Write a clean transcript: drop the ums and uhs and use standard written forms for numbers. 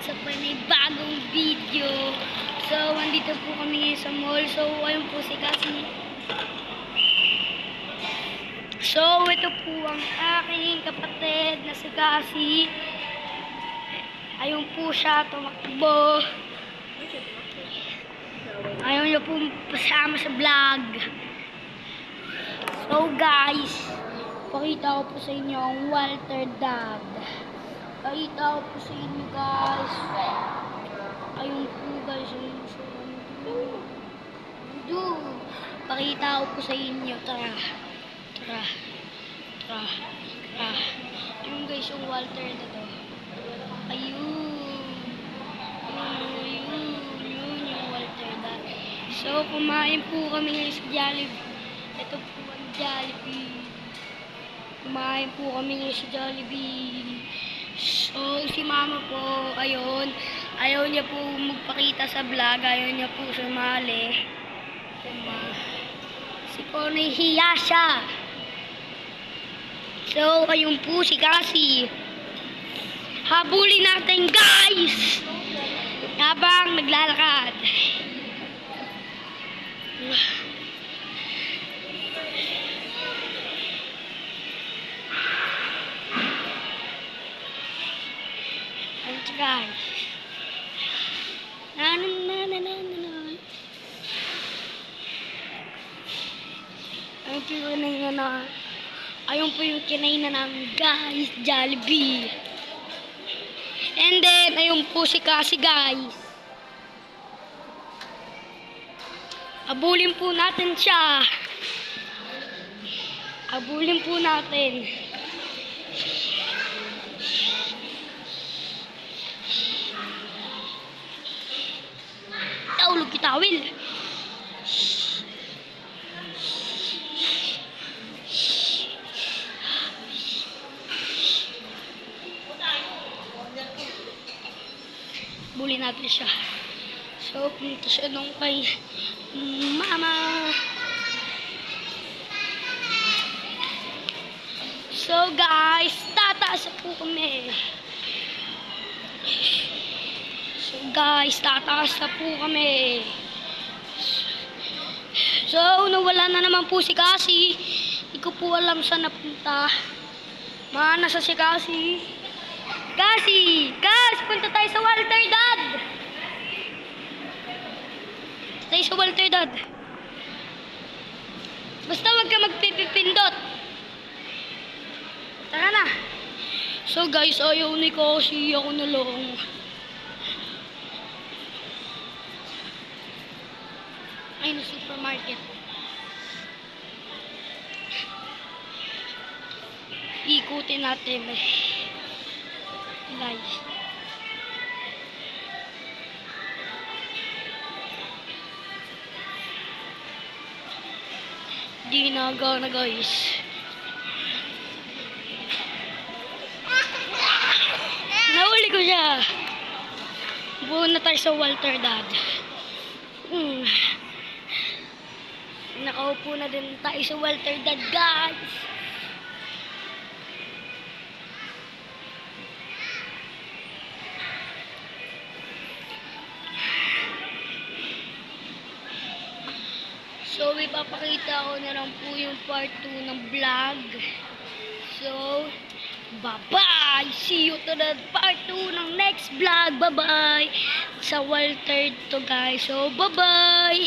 sa panibagong video. So, andito po kami ngayon sa mall. So, ayun po si Cassie. So, ito po ang aking kapatid na si Cassie. Ayun po siya, tumakbo. Ayaw niyo po pasama sa vlog. So guys, pakita ko po sa inyo ang Walter Dad. Pakita ko po sa inyo guys. Ayun po guys. Pakita ko po sa inyo. Tara. Ayun guys, yung Walter na to. Ayun yung Walter Dad. So, kumain po kami ngayon sa Jollibee. Ito po ang Jollibee. Kumain po kami ngayon sa Jollibee. So, si mama po, ayun. Ayaw niya po magpakita sa vlog. Ayaw niya po sumali. Si Connie hiya siya. So, ayun po si Cassie. Habulin natin guys! Habang naglalakad. Ayun guys. Ayun po yung kinain na namin guys, Jollibee. And then, ayun po si Cassie guys. Abulin po natin siya. Abulin po natin. Taulog kitawil. Bulin natin siya. So, punta siya nung kay mama. So, guys, tataas po kami. So, nawala na naman po si Cassie. Hindi ko po alam saan napunta. Nasa si Cassie. Cassie! Punta tayo sa Walter Dad! Basta wag ka magpipindot. Tara na. So guys, ayaw ni Cassie. Ako na lang. Ay, na supermarket. Ikutin natin. Guys. Di nagana guys. Nahuli ko siya. Buo na tayo sa Walter Dad. Nakaupo na din tayo sa Walter Dad guys. So, ipapakita ko na lang po yung part 2 ng vlog. So, bye-bye! See you to the part 2 ng next vlog. Bye-bye! Sa Walter to guys. So, bye-bye!